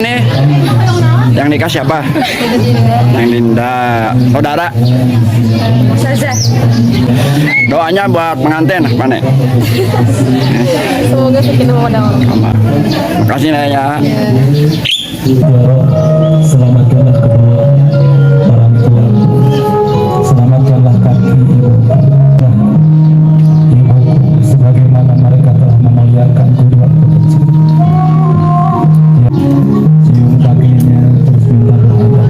ini? Yang nikah siapa? Yang Dinda. Saudara. Doanya buat pengantin mana? Semoga sakinah mawaddah warahmah. Makasih ya. Selamatkanlah kedua orang tua, selamatkanlah kaki ibu, sebagaimana mereka telah memuliakan kedua kecil. Cium kakinya terus minta doa.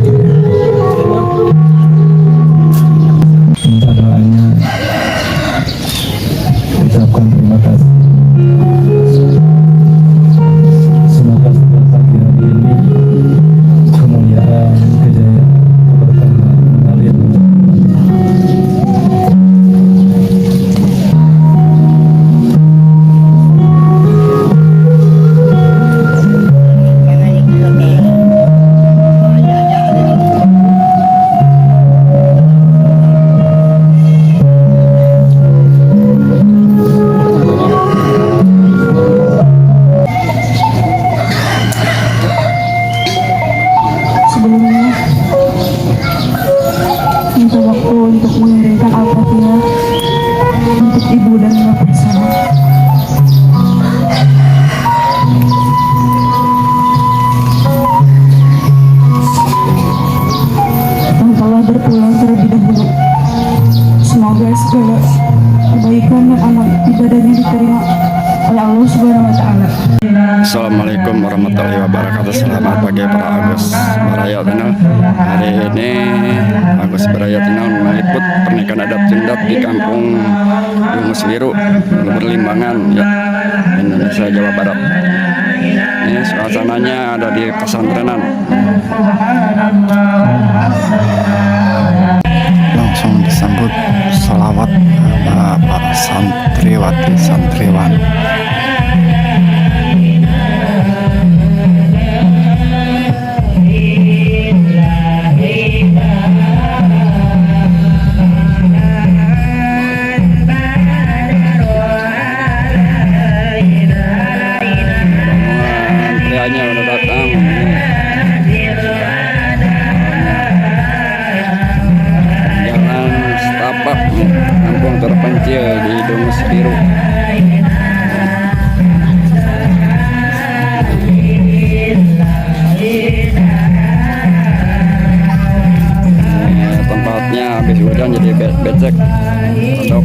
Minta doanya, ucapkan terima kasih. Semoga setiap pagi hari ini kemuliaan, kejayaan, keberkahan mengalir. Sebelumnya minta waktu untuk mengirimkan Al-Fatihah untuk ibu dan bapak saya. Yang telah berpulang terlebih dahulu, semoga segala kebaikan dan amal ibadahnya diterima oleh Allah Subhanahu wa Ta'ala. Assalamualaikum warahmatullahi wabarakatuh. Selamat pagi para Agus Baraya Tenal. Hari ini Agus Baraya Tenal meliput pernikahan adat Sunda di kampung Dungus Biru, Berlimbangan, ya, Indonesia, Jawa Barat. Ini suasananya ada di pesantrenan. Langsung disambut salawat para santriwati santriwan. Antriannya udah datang. Jalan setapak kampung terpencil di Dungus Biru. Tempatnya habis hujan jadi becek. Pondok.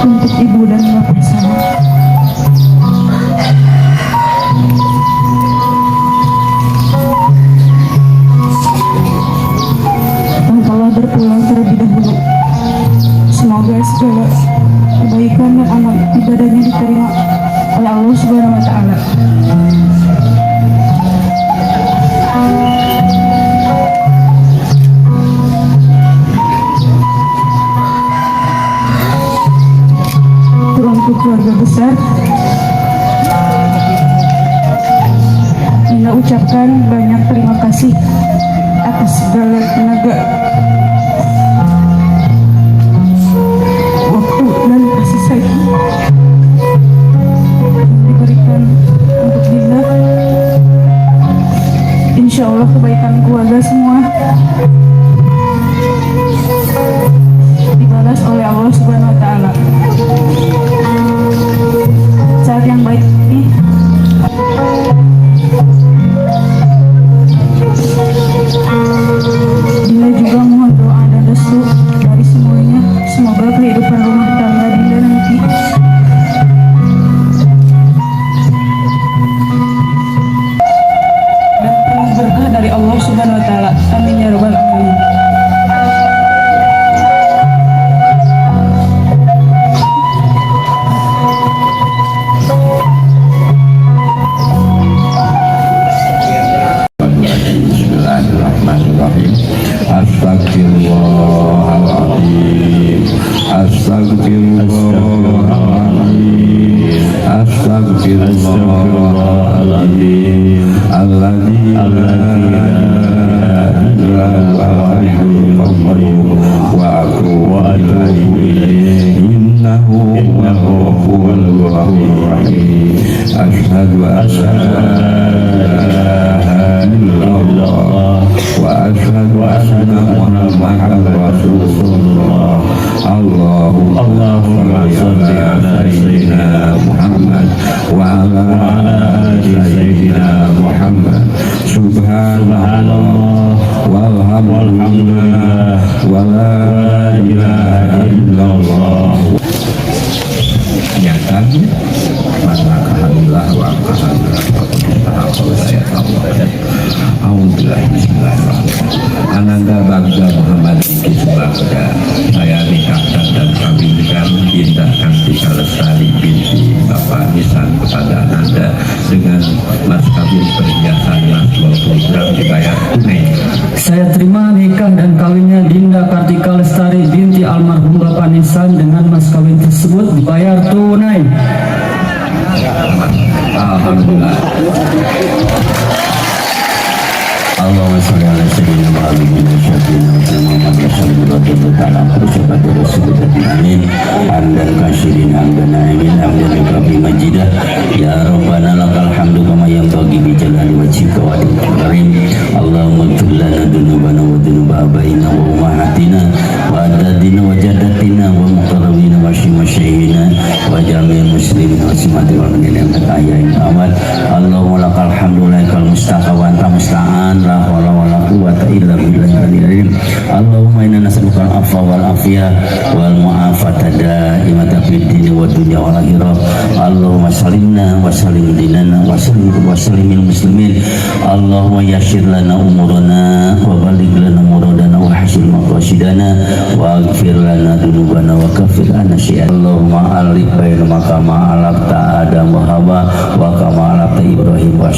untuk ibu dan bapak saya. Engkaulah berpulang terlebih dahulu. Semoga segala kebaikan dan amal ibadahnya diterima oleh Allah Subhanahu wa Ta'ala. Untuk keluarga besar, Nina ucapkan banyak terima kasih atas segala tenaga, waktu dan kasih sayang yang diberikan untuk Dinda. Insya Allah kebaikan keluarga semua dibalas oleh Allah Subhanahu wa Ta'ala. Saat yang baik ini Dinda juga mohon doa dan restu dari semuanya. Semoga kehidupan rumah tangga Dinda nanti dan penuh berkah dari Allah Subhanahu wa Ta'ala. Amin ya rabbal alamin. Astagfirullahaladzim, astagfirullahaladzim, astagfirullahaladzim, alladzi la ilaha illallah wa atubu ilaihi innahu huwal ghafurur rahim. Asyhadu an la ilaha illallah wa asyhadu anna Muhammadan Rasulullah. Allahumma shalli ala sayyidina Muhammad wa ala ali sayyidina Muhammad. Subhanallah walhamdulillah wa la ilaha illallah. Nyatanya maka alhamdulillah wa Ananda bangsa Muhammad Kisbangga, saya nikahkan dan kawinkan Dinda Kartika Lestari binti Bapak Nisan kepada Ananda dengan mas kawin perhiasan mas 20 gram dibayar tunai. Saya terima nikah dan kawinnya Dinda Kartika Lestari binti almarhum Bapak Nisan dengan mas kawin tersebut dibayar tunai. Alhamdulillah. Allahumma sholli ala sayyidina Muhammadin wa syafiina wa Muhammad wa sallallahu ta'ala wa sallallahu rasulullah amin. Hamdan kasirin hamdan naimin hamdan kafi majidah ya rabbana lakal hamdu kama yanbaghi bi jalali wajhika wa karim. Allahumma ighfir lana dzunubana wa dzunuba abaina wa ummahatina wa adadina wa jaddatina wa muqarrabina wa syimashayina wa jami'il muslimin wa simati wal mu'minin ayain amal. Allahumma lakal hamdu lakal mustaqa wa anta musta'an la hawla wala quwwata illa billahil. Allahumma inna nas'aluka al-afwa wal afiyah wal mu'afata daimata fid dini wad dunya wal akhirah. Allahumma sallimna wa sallim dinana wa sallimil muslimin. Allahumma yassir lana umurana wa baligh lana muradana wa hasil maqasidana wa aghfir lana dzunubana wa kaffir anna syi'a. Allahumma alif baina maqama alafta Adam wa Hawa wa kama alafta Ibrahim wa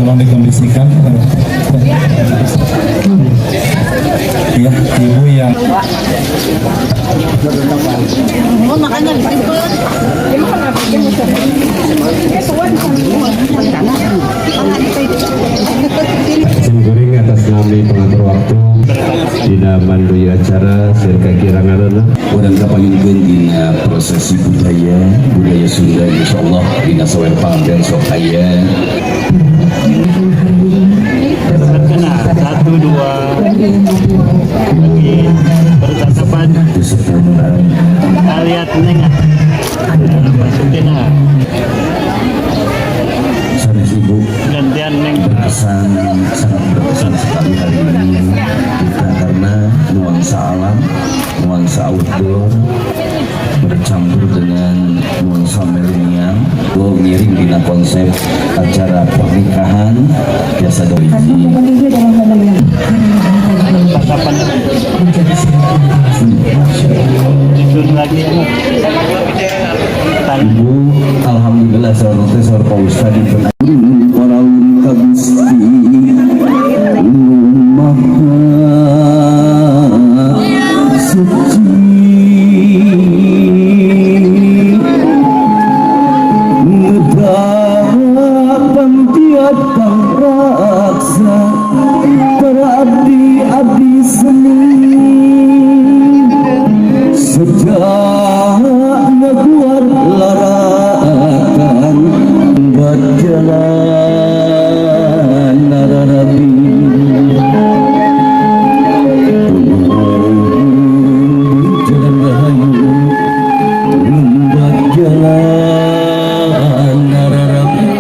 tolong dikondisikan. Ya, ibu yang Goreng atas nama pengatur waktu dina mandui acara sirka kirangan urang kapangingkeun dina prosesi budaya Sunda insyaallah dina sawer pangdang sok aya kena 1 2 lagi percakapan lihat nengah masukin sanes ibu gantian neng berkesan sangat berkesan sekali hari ini kita karena nuansa alam nuansa outdoor bercampur dengan nuansa milenial miring dengan konsep acara pernikahan biasa doi ikut lagi ibu alhamdulillah seorang Pak Ustadz itu orang kagusti maha suci ngedapan tiada raksa para abdi seni sejak ngebuat larakan buat jalan narabi jalan rahayu buat jalan narabi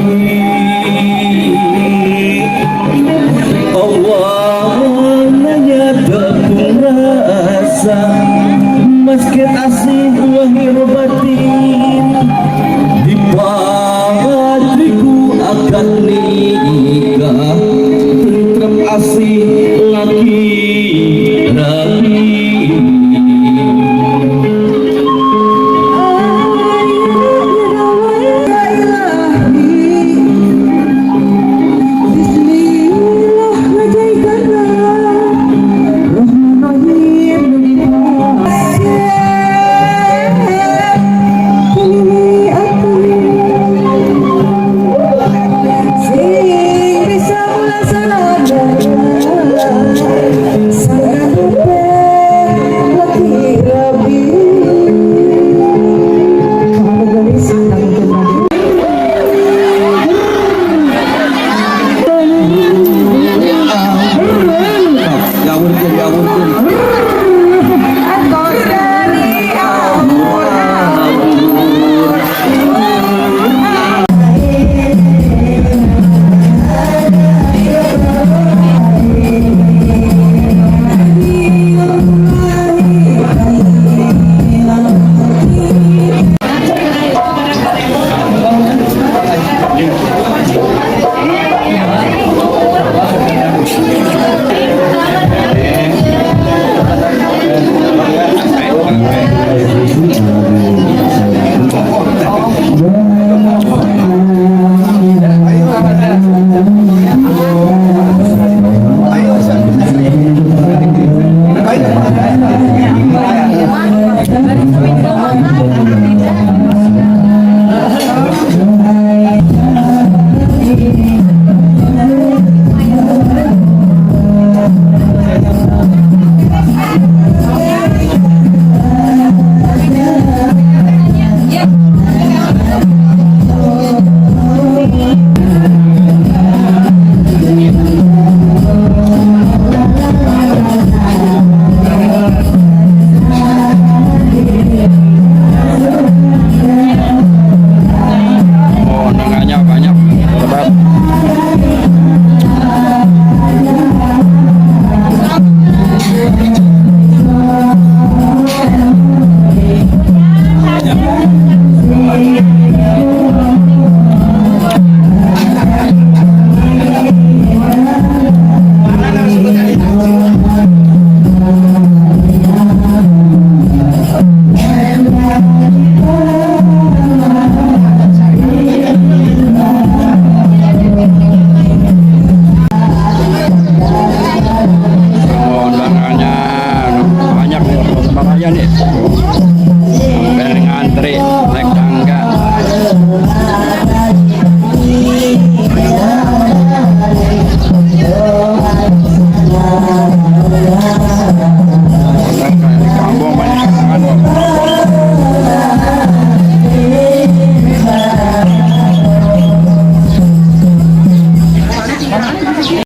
Allah nanya dapur rasa meski asih lahir batin di patriku akan nikah tentrem asih laki rapi